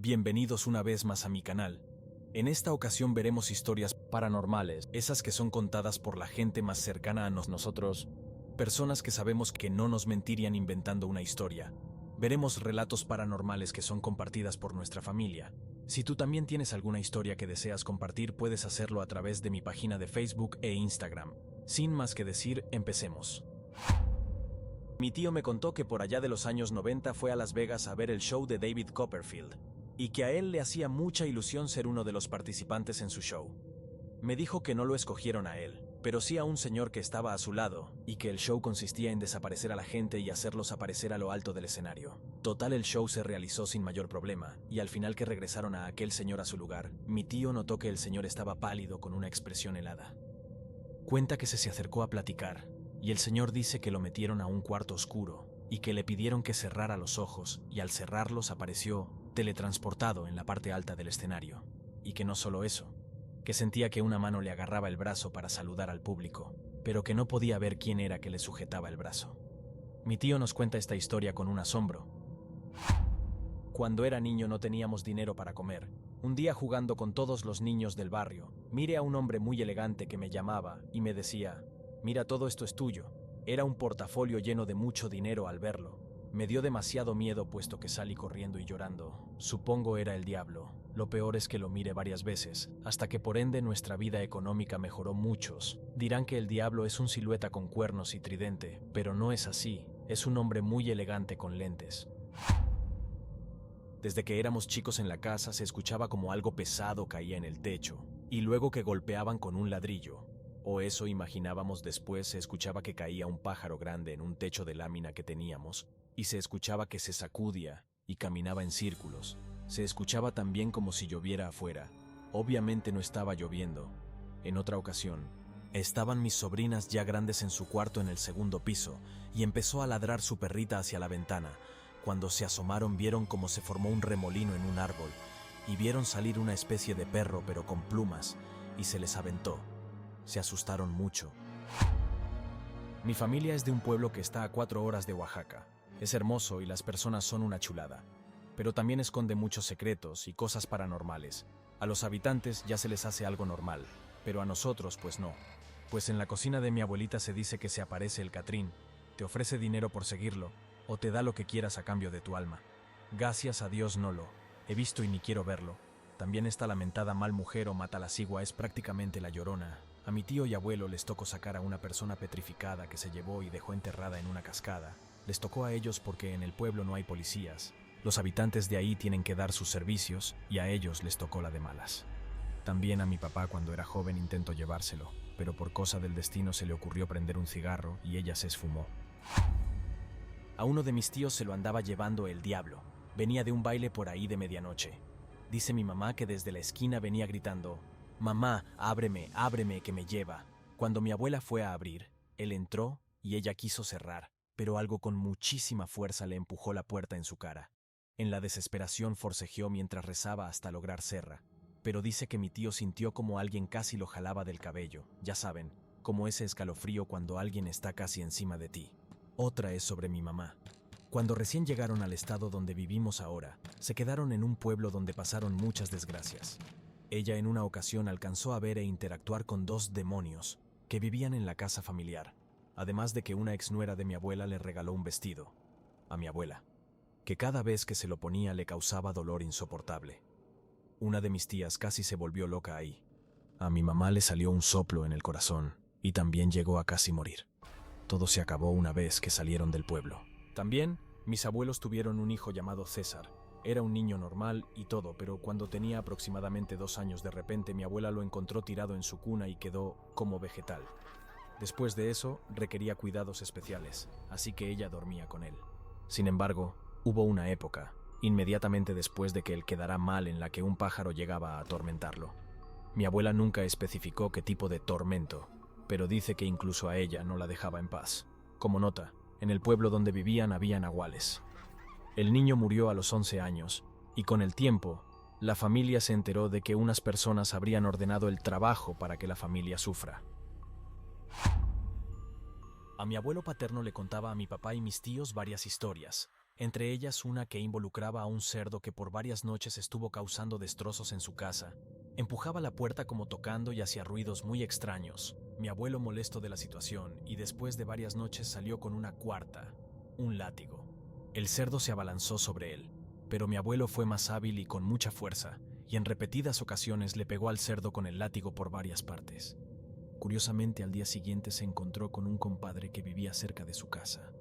Bienvenidos una vez más a mi canal. En esta ocasión veremos historias paranormales, esas que son contadas por la gente más cercana a nosotros, personas que sabemos que no nos mentirían inventando una historia. Veremos relatos paranormales que son compartidas por nuestra familia. Si tú también tienes alguna historia que deseas compartir, puedes hacerlo a través de mi página de Facebook e Instagram. Sin más que decir, empecemos. Mi tío me contó que por allá de los años 90 fue a Las Vegas a ver el show de David Copperfield, y que a él le hacía mucha ilusión ser uno de los participantes en su show. Me dijo que no lo escogieron a él, pero sí a un señor que estaba a su lado, y que el show consistía en desaparecer a la gente y hacerlos aparecer a lo alto del escenario. Total, el show se realizó sin mayor problema, y al final que regresaron a aquel señor a su lugar, mi tío notó que el señor estaba pálido con una expresión helada. Cuenta que se acercó a platicar, y el señor dice que lo metieron a un cuarto oscuro, y que le pidieron que cerrara los ojos, y al cerrarlos apareció teletransportado en la parte alta del escenario, y que no solo eso, que sentía que una mano le agarraba el brazo para saludar al público, pero que no podía ver quién era que le sujetaba el brazo. Mi tío nos cuenta esta historia con un asombro. Cuando era niño no teníamos dinero para comer. Un día, jugando con todos los niños del barrio, miré a un hombre muy elegante que me llamaba y me decía: «Mira, todo esto es tuyo». Era un portafolio lleno de mucho dinero. Al verlo, me dio demasiado miedo, puesto que salí corriendo y llorando. Supongo era el diablo. Lo peor es que lo miré varias veces, hasta que por ende nuestra vida económica mejoró. Muchos dirán que el diablo es un silueta con cuernos y tridente, pero no es así. Es un hombre muy elegante con lentes. Desde que éramos chicos en la casa se escuchaba como algo pesado caía en el techo, y luego que golpeaban con un ladrillo. O eso imaginábamos. Después se escuchaba que caía un pájaro grande en un techo de lámina que teníamos, y se escuchaba que se sacudía y caminaba en círculos. Se escuchaba también como si lloviera afuera. Obviamente no estaba lloviendo. En otra ocasión, estaban mis sobrinas ya grandes en su cuarto en el segundo piso, y empezó a ladrar su perrita hacia la ventana. Cuando se asomaron vieron cómo se formó un remolino en un árbol, y vieron salir una especie de perro pero con plumas, y se les aventó. Se asustaron mucho. Mi familia es de un pueblo que está a 4 horas de Oaxaca. Es hermoso y las personas son una chulada, pero también esconde muchos secretos y cosas paranormales. A los habitantes ya se les hace algo normal, pero a nosotros pues no. Pues en la cocina de mi abuelita se dice que se aparece el Catrín, te ofrece dinero por seguirlo, o te da lo que quieras a cambio de tu alma. Gracias a Dios no lo he visto y ni quiero verlo. También está la mentada mal mujer o Matalassigua, es prácticamente la Llorona. A mi tío y abuelo les tocó sacar a una persona petrificada que se llevó y dejó enterrada en una cascada. Les tocó a ellos porque en el pueblo no hay policías. Los habitantes de ahí tienen que dar sus servicios y a ellos les tocó la de malas. También a mi papá cuando era joven intentó llevárselo, pero por cosa del destino se le ocurrió prender un cigarro y ella se esfumó. A uno de mis tíos se lo andaba llevando el diablo. Venía de un baile por ahí de medianoche. Dice mi mamá que desde la esquina venía gritando: «Mamá, ábreme, ábreme, que me lleva». Cuando mi abuela fue a abrir, él entró y ella quiso cerrar, pero algo con muchísima fuerza le empujó la puerta en su cara. En la desesperación forcejeó mientras rezaba hasta lograr cerrar, pero dice que mi tío sintió como alguien casi lo jalaba del cabello. Ya saben, como ese escalofrío cuando alguien está casi encima de ti. Otra es sobre mi mamá. Cuando recién llegaron al estado donde vivimos ahora, se quedaron en un pueblo donde pasaron muchas desgracias. Ella en una ocasión alcanzó a ver e interactuar con 2 demonios que vivían en la casa familiar, además de que una exnuera de mi abuela le regaló un vestido a mi abuela, que cada vez que se lo ponía le causaba dolor insoportable. Una de mis tías casi se volvió loca ahí. A mi mamá le salió un soplo en el corazón y también llegó a casi morir. Todo se acabó una vez que salieron del pueblo. También, mis abuelos tuvieron un hijo llamado César. Era un niño normal y todo, pero cuando tenía aproximadamente 2 años, de repente mi abuela lo encontró tirado en su cuna y quedó como vegetal. Después de eso, requería cuidados especiales, así que ella dormía con él. Sin embargo, hubo una época, inmediatamente después de que él quedara mal, en la que un pájaro llegaba a atormentarlo. Mi abuela nunca especificó qué tipo de tormento, pero dice que incluso a ella no la dejaba en paz. Como nota, en el pueblo donde vivían había nahuales. El niño murió a los 11 años, y con el tiempo, la familia se enteró de que unas personas habrían ordenado el trabajo para que la familia sufra. A mi abuelo paterno le contaba a mi papá y mis tíos varias historias. entre ellas una que involucraba a un cerdo que por varias noches estuvo causando destrozos en su casa. Empujaba la puerta como tocando y hacía ruidos muy extraños. Mi abuelo molesto de la situación y después de varias noches salió con una cuarta, un látigo. El cerdo se abalanzó sobre él, pero mi abuelo fue más hábil y con mucha fuerza, y en repetidas ocasiones le pegó al cerdo con el látigo por varias partes. Curiosamente, al día siguiente se encontró con un compadre que vivía cerca de su casa,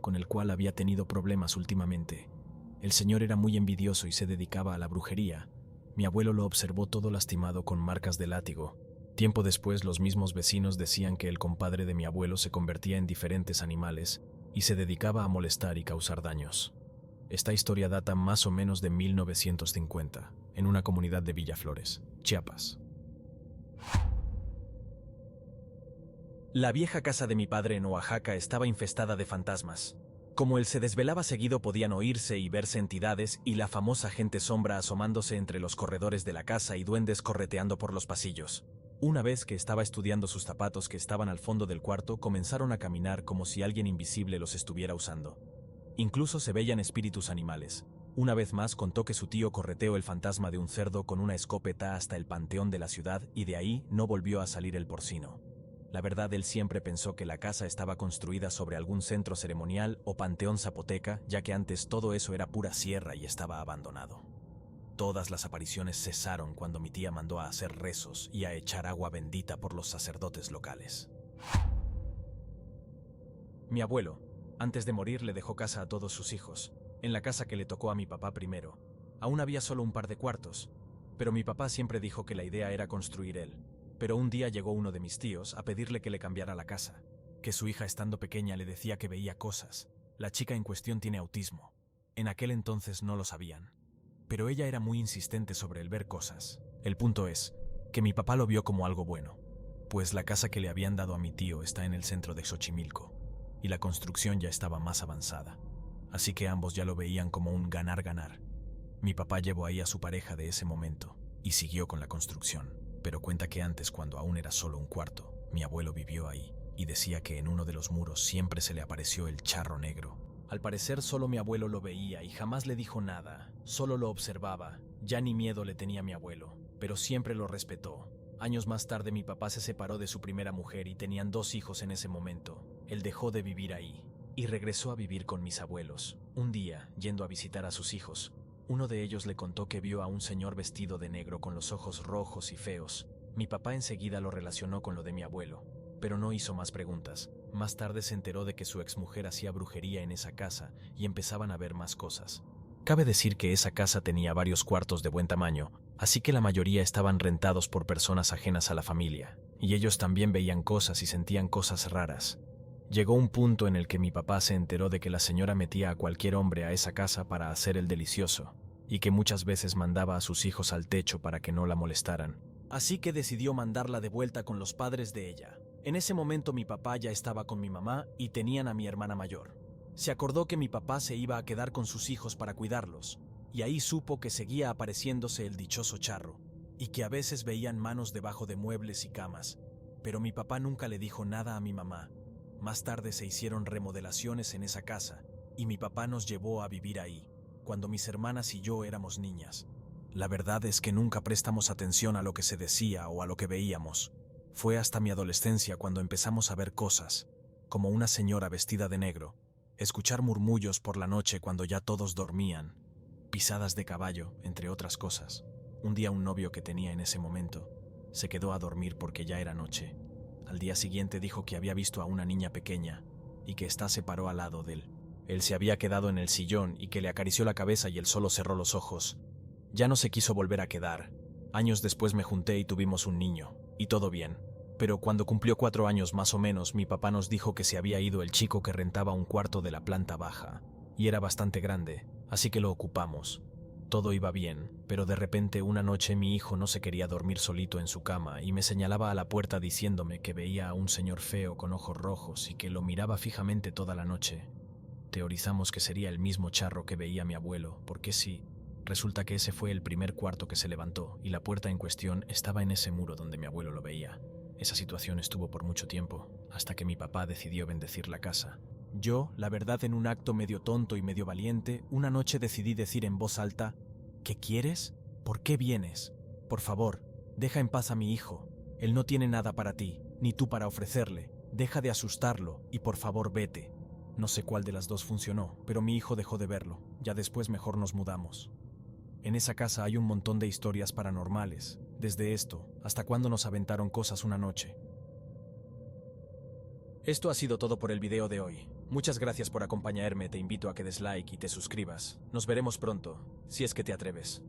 con el cual había tenido problemas últimamente. El señor era muy envidioso y se dedicaba a la brujería. Mi abuelo lo observó todo lastimado con marcas de látigo. Tiempo después, los mismos vecinos decían que el compadre de mi abuelo se convertía en diferentes animales y se dedicaba a molestar y causar daños. Esta historia data más o menos de 1950, en una comunidad de Villaflores, Chiapas. La vieja casa de mi padre en Oaxaca estaba infestada de fantasmas. Como él se desvelaba seguido, podían oírse y verse entidades y la famosa gente sombra asomándose entre los corredores de la casa y duendes correteando por los pasillos. Una vez que estaba estudiando sus zapatos que estaban al fondo del cuarto, comenzaron a caminar como si alguien invisible los estuviera usando. Incluso se veían espíritus animales. Una vez más contó que su tío correteó el fantasma de un cerdo con una escopeta hasta el panteón de la ciudad y de ahí no volvió a salir el porcino. La verdad, él siempre pensó que la casa estaba construida sobre algún centro ceremonial o panteón zapoteca, ya que antes todo eso era pura sierra y estaba abandonado. Todas las apariciones cesaron cuando mi tía mandó a hacer rezos y a echar agua bendita por los sacerdotes locales. Mi abuelo, antes de morir, le dejó casa a todos sus hijos, en la casa que le tocó a mi papá primero. Aún había solo un par de cuartos, pero mi papá siempre dijo que la idea era construir él. Pero un día llegó uno de mis tíos a pedirle que le cambiara la casa, que su hija estando pequeña le decía que veía cosas. La chica en cuestión tiene autismo. En aquel entonces no lo sabían, pero ella era muy insistente sobre el ver cosas. El punto es que mi papá lo vio como algo bueno, pues la casa que le habían dado a mi tío está en el centro de Xochimilco, y la construcción ya estaba más avanzada, así que ambos ya lo veían como un ganar-ganar. Mi papá llevó ahí a su pareja de ese momento y siguió con la construcción. Pero cuenta que antes, cuando aún era solo un cuarto, mi abuelo vivió ahí y decía que en uno de los muros siempre se le apareció el charro negro. Al parecer solo mi abuelo lo veía y jamás le dijo nada, solo lo observaba. Ya ni miedo le tenía a mi abuelo, pero siempre lo respetó. Años más tarde mi papá se separó de su primera mujer y tenían 2 hijos en ese momento. Él dejó de vivir ahí y regresó a vivir con mis abuelos. Un día, yendo a visitar a sus hijos, uno de ellos le contó que vio a un señor vestido de negro con los ojos rojos y feos. Mi papá enseguida lo relacionó con lo de mi abuelo, pero no hizo más preguntas. Más tarde se enteró de que su exmujer hacía brujería en esa casa y empezaban a ver más cosas. Cabe decir que esa casa tenía varios cuartos de buen tamaño, así que la mayoría estaban rentados por personas ajenas a la familia, y ellos también veían cosas y sentían cosas raras. Llegó un punto en el que mi papá se enteró de que la señora metía a cualquier hombre a esa casa para hacer el delicioso, y que muchas veces mandaba a sus hijos al techo para que no la molestaran. Así que decidió mandarla de vuelta con los padres de ella. En ese momento mi papá ya estaba con mi mamá y tenían a mi hermana mayor. Se acordó que mi papá se iba a quedar con sus hijos para cuidarlos, y ahí supo que seguía apareciéndose el dichoso charro, y que a veces veían manos debajo de muebles y camas, pero mi papá nunca le dijo nada a mi mamá. Más tarde se hicieron remodelaciones en esa casa, y mi papá nos llevó a vivir ahí, cuando mis hermanas y yo éramos niñas. La verdad es que nunca prestamos atención a lo que se decía o a lo que veíamos. Fue hasta mi adolescencia cuando empezamos a ver cosas, como una señora vestida de negro, escuchar murmullos por la noche cuando ya todos dormían, pisadas de caballo, entre otras cosas. Un día un novio que tenía en ese momento se quedó a dormir porque ya era noche. Al día siguiente dijo que había visto a una niña pequeña y que ésta se paró al lado de él. Él se había quedado en el sillón y que le acarició la cabeza y él solo cerró los ojos. Ya no se quiso volver a quedar. Años después me junté y tuvimos un niño, y todo bien. Pero cuando cumplió 4 años más o menos, mi papá nos dijo que se había ido el chico que rentaba un cuarto de la planta baja, y era bastante grande, así que lo ocupamos. Todo iba bien, pero de repente una noche mi hijo no se quería dormir solito en su cama y me señalaba a la puerta diciéndome que veía a un señor feo con ojos rojos y que lo miraba fijamente toda la noche. Teorizamos que sería el mismo charro que veía mi abuelo, porque sí, resulta que ese fue el primer cuarto que se levantó y la puerta en cuestión estaba en ese muro donde mi abuelo lo veía. Esa situación estuvo por mucho tiempo, hasta que mi papá decidió bendecir la casa. Yo, la verdad, en un acto medio tonto y medio valiente, una noche decidí decir en voz alta: ¿qué quieres? ¿Por qué vienes? Por favor, deja en paz a mi hijo. Él no tiene nada para ti, ni tú para ofrecerle. Deja de asustarlo y por favor vete. No sé cuál de las dos funcionó, pero mi hijo dejó de verlo. Ya después mejor nos mudamos. En esa casa hay un montón de historias paranormales, desde esto hasta cuando nos aventaron cosas una noche. Esto ha sido todo por el video de hoy. Muchas gracias por acompañarme, te invito a que des like y te suscribas. Nos veremos pronto, si es que te atreves.